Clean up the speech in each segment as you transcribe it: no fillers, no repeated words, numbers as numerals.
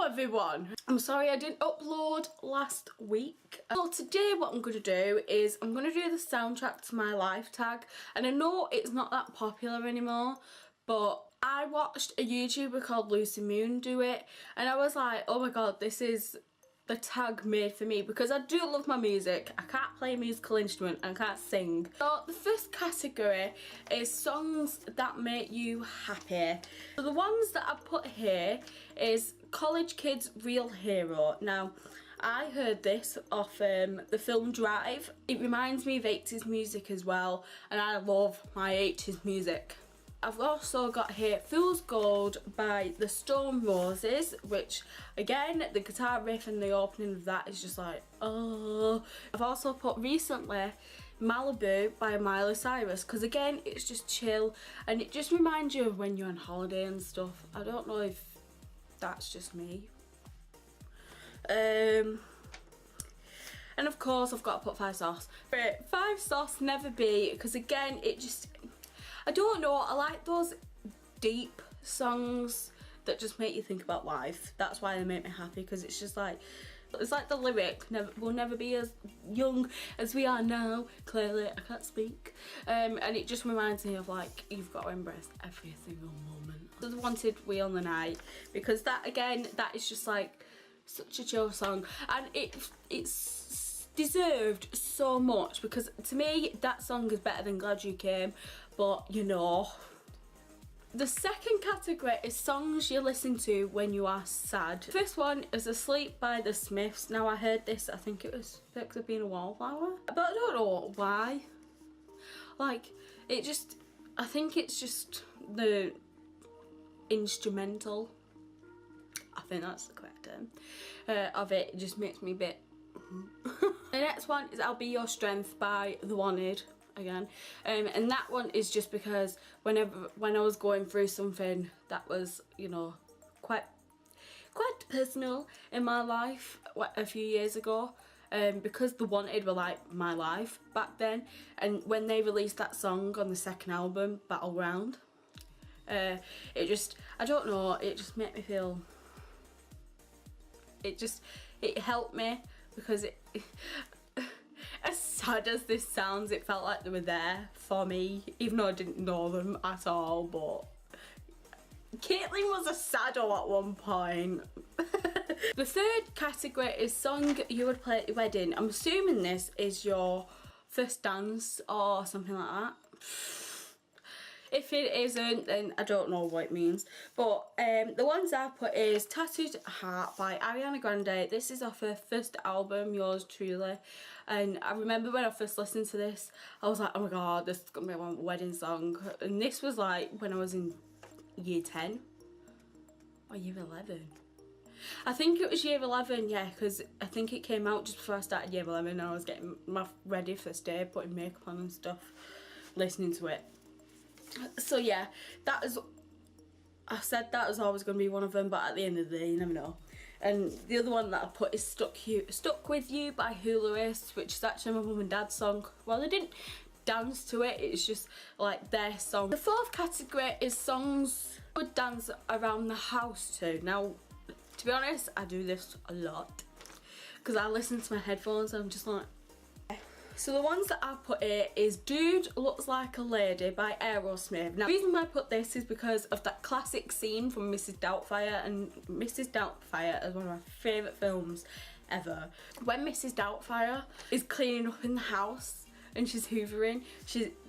everyone, I'm sorry I didn't upload last week. So today what I'm going to do is I'm going to do the soundtrack to my life tag, and I know it's not that popular anymore, but I watched a YouTuber called Lucy Moon do it and I was like, oh my god, this is the tag made for me, because I do love my music. I can't play a musical instrument and I can't sing. So the first category is songs that make you happy. So the ones that I put here is College Kid's Real Hero. Now I heard this off the film Drive. It reminds me of 80s music as well, and I love my 80s music. I've also got here Fool's Gold by the Stone Roses, which again, the guitar riff and the opening of that is just like, oh. I've also put recently Malibu by Miley Cyrus, because again, it's just chill and it just reminds you of when you're on holiday and stuff. I don't know if that's just me. And of course I've got to put 5 Sauce. But 5 Sauce Never Be, because again, it just, I don't know, I like those deep songs that just make you think about life. That's why they make me happy, because it's just like, it's like the lyric, we'll never be as young as we are now. Clearly I can't speak. And it just reminds me of like, you've got to embrace every single moment. So I wanted We on the Night, because that again, that is just like such a chill song, and it's deserved so much, because to me that song is better than Glad You Came, but you know. The second category is songs you listen to when you are sad. The first one is Asleep by the Smiths. Now I heard this, I think it was because of being a wallflower, but I don't know why. Like, it just, I think it's just the instrumental, I think that's the correct term, of it. It just makes me a bit The next one is I'll Be Your Strength by The Wanted again, and that one is just because when I was going through something that was, you know, quite personal in my life a few years ago, because The Wanted were like my life back then, and when they released that song on the second album, Battleground, it just, I don't know, it just made me feel, it helped me, because it as sad as this sounds, it felt like they were there for me, even though I didn't know them at all. But Kaitlin was a sado at one point. The third category is song you would play at your wedding. I'm assuming this is your first dance or something like that. If it isn't, then I don't know what it means. But the ones I've put is Tattooed Heart by Ariana Grande. This is off her first album, Yours Truly. And I remember when I first listened to this, I was like, oh my god, this is going to be my wedding song. And this was like when I was in year 10 or year 11. I think it was year 11, yeah, because I think it came out just before I started year 11 and I was getting ready for the day, putting makeup on and stuff, listening to it. So yeah, that is, I said that was always going to be one of them, but at the end of the day, you never know. And the other one that I put is Stuck With You by Hularis, which is actually my mum and dad's song. Well, they didn't dance to it, it's just like their song. The fourth category is songs I would dance around the house to. Now, to be honest, I do this a lot, because I listen to my headphones and I'm just like, so the ones that I've put here is Dude Looks Like a Lady by Aerosmith. Now the reason why I put this is because of that classic scene from Mrs. Doubtfire, and Mrs. Doubtfire is one of my favourite films ever. When Mrs. Doubtfire is cleaning up in the house and she's hoovering,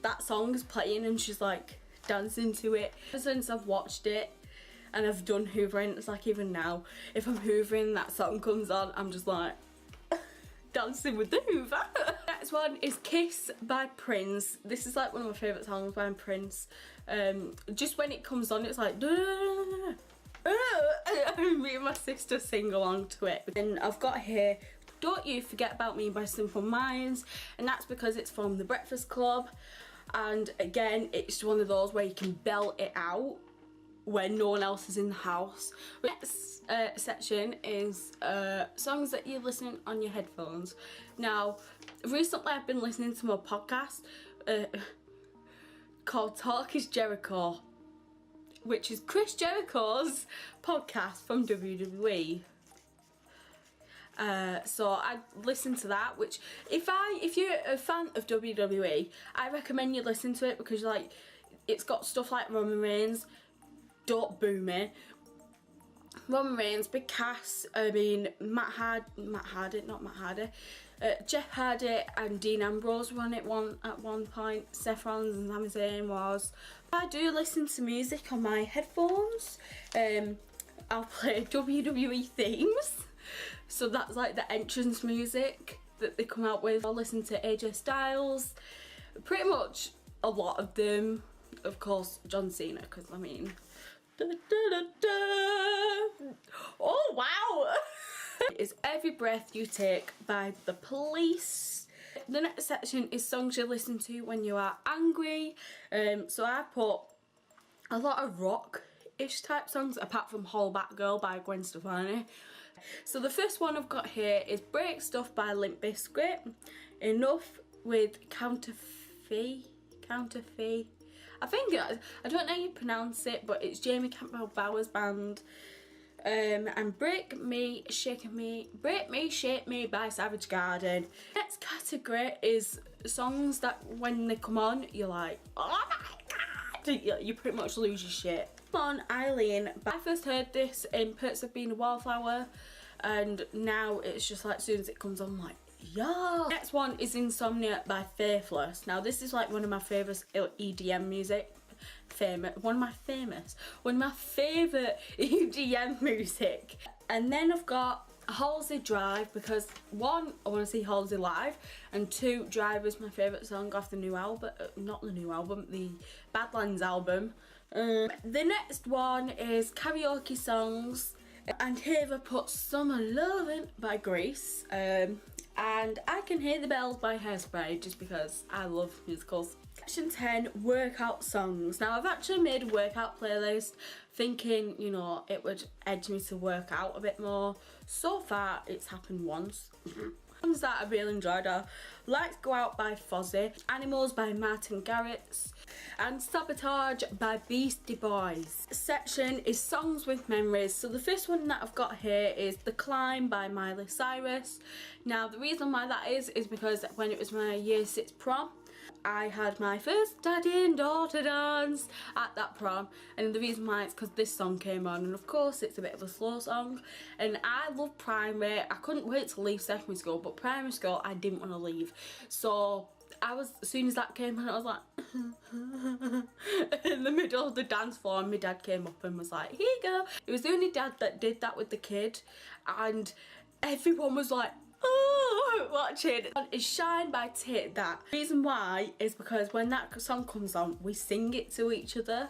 that song is playing and she's like dancing to it. Ever since I've watched it and I've done hoovering, it's like even now, if I'm hoovering that song comes on, I'm just like dancing with the hoover. Next one is Kiss by Prince. This is like one of my favourite songs by Prince. Just when it comes on, it's like me and my sister sing along to it. Then I've got here Don't You Forget About Me by Simple Minds, and that's because it's from The Breakfast Club, and again, it's one of those where you can belt it out when no one else is in the house. The next section is songs that you're listening on your headphones. Now, recently I've been listening to a podcast called Caucus Jericho. which is Chris Jericho's podcast from WWE. So I listened to that, which if you're a fan of WWE, I recommend you listen to it, because like it's got stuff like Roman Reigns, don't boo me, Roman Reigns, Big Cass, I mean Matt Hardy, Jeff Hardy and Dean Ambrose were on it at one point, Seth Rollins and Sami Zayn was. I do listen to music on my headphones. I'll play WWE themes, so that's like the entrance music that they come out with. I'll listen to AJ Styles, pretty much a lot of them, of course John Cena, because I mean da, da, da, da. Oh wow. Is Every Breath You Take by The Police. The next section is songs you listen to when you are angry. So I put a lot of rock-ish type songs, apart from Hold Back Girl by Gwen Stefani. So the first one I've got here is Break Stuff by Limp Bizkit, Enough with Counterfeit. I think, I don't know how you pronounce it, but it's Jamie Campbell Bower's band. And Break Me, Shake Me by Savage Garden. Next category is songs that when they come on, you're like, oh my god, you pretty much lose your shit. Come On Eileen. I first heard this in Perks of Being a Wallflower, and now it's just like as soon as it comes on, I'm like, yeah. Next one is Insomnia by Faithless. Now this is like one of my favourite EDM music. One of my favourite EDM music. And then I've got Halsey Drive, because one, I want to see Halsey live, and two, Drive is my favourite song off the new album, not the new album, the Badlands album. The next one is karaoke songs, and here I put Summer Lovin' by Grease, and I Can Hear the Bells by Hairspray, just because I love musicals. Section 10, workout songs. Now I've actually made a workout playlist thinking, you know, it would edge me to work out a bit more. So far it's happened once. Songs that I really enjoyed are Lights Go Out by Fozzy, Animals by Martin Garrix, and Sabotage by Beastie Boys. Section is songs with memories. So the first one that I've got here is The Climb by Miley Cyrus. Now the reason why that is because when it was my year 6 prom, I had my first daddy and daughter dance at that prom, and the reason why it's because this song came on, and of course it's a bit of a slow song, and I love primary. I couldn't wait to leave secondary school, but primary school I didn't want to leave, so as soon as that came on, I was like in the middle of the dance floor, and my dad came up and was like, here you go. It was the only dad that did that with the kid, and everyone was like, oh, watching. It's Shine by Take That. The reason why is because when that song comes on, we sing it to each other,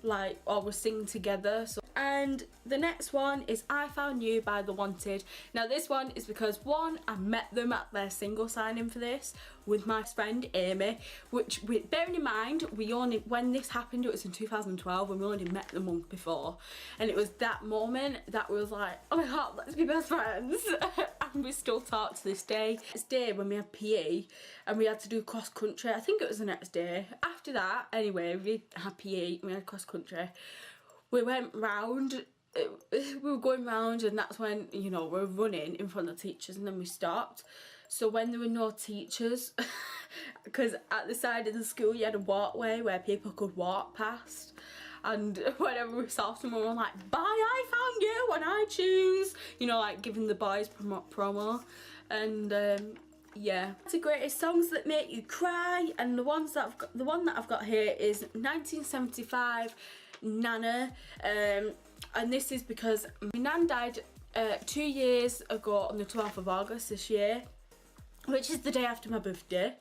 like, or we sing together. So, and the next one is I Found You by The Wanted. Now this one is because one, I met them at their single signing for this with my friend Amy, which, bearing in mind, when this happened, it was in 2012, and we only met the month before, and it was that moment that we was like, oh my god, let's be best friends. And we still talk to this day. This day when we had PE and we had to do cross country, I think it was the next day. After that, anyway, we had PE and we had cross country. We went round, we were going round, and that's when, you know, we were running in front of teachers, and then we stopped. So when there were no teachers, because at the side of the school you had a walkway where people could walk past, and whenever we saw someone, we were like, bye, I found you on iTunes, you know, like giving the boys promo. And yeah, it's the greatest songs that make you cry, and the one that I've got here is 1975 Nana, and this is because my nan died 2 years ago on the 12th of August this year, which is the day after my birthday.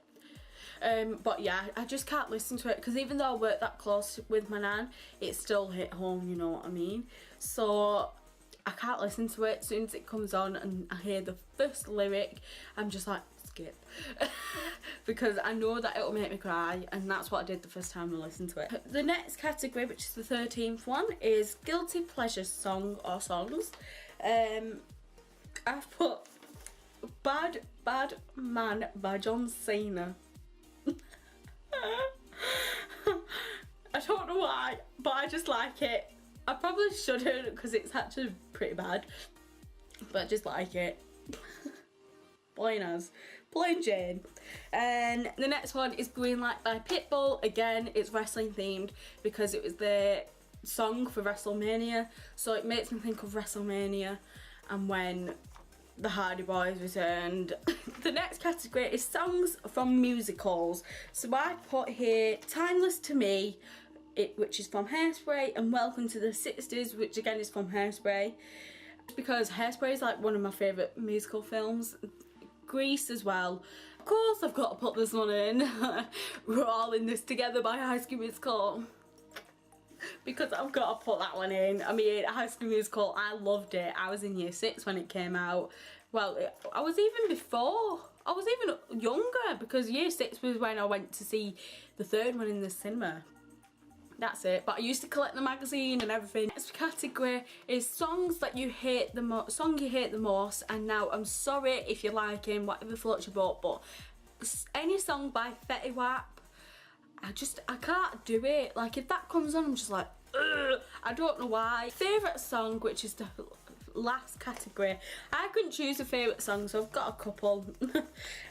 But yeah, I just can't listen to it, because even though I work that close with my nan, it still hit home, you know what I mean? So I can't listen to it. As soon as it comes on and I hear the first lyric, I'm just like, skip. Because I know that it'll make me cry, and that's what I did the first time I listened to it. The next category, which is the 13th one, is Guilty Pleasure song or songs. I've put Bad Man by John Cena. I don't know why, but I just like it. I probably shouldn't because it's actually pretty bad, but I just like it. Plain Jane. And the next one is Green Light by Pitbull. Again, it's wrestling themed because it was the song for WrestleMania, so it makes me think of WrestleMania and when the Hardy Boys returned. The next category is songs from musicals. So I put here Timeless to Me, which is from Hairspray, and Welcome to the 60s, which again is from Hairspray. Because Hairspray is like one of my favourite musical films. Grease as well. Of course I've got to put this one in. We're All in This Together by High School Musical. Because I've got to put that one in. I mean, High School Musical, I loved it. I was in year 6 when it came out. Well, I was even before. I was even younger because year 6 was when I went to see the 3rd one in the cinema. That's it. But I used to collect the magazine and everything. Next category is songs that you hate the most. Song you hate the most. And now I'm sorry if you like him, whatever floats your boat, but any song by Fetty Wap, I can't do it. Like if that comes on, I'm just like, ugh. I don't know why. Favourite song, which is the last category. I couldn't choose a favourite song, so I've got a couple.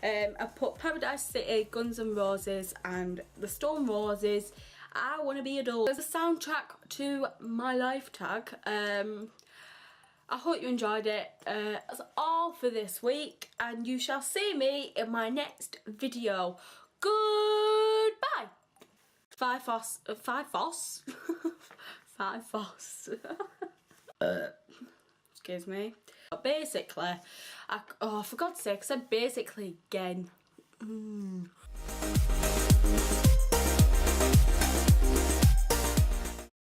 I put Paradise City, Guns N' Roses, and The Stone Roses. I Wanna Be Adult. There's a soundtrack to my life tag. I hope you enjoyed it. That's all for this week, and you shall see me in my next video. Goodbye. Five Foss. Excuse me. But basically, for God's sake, I said basically again.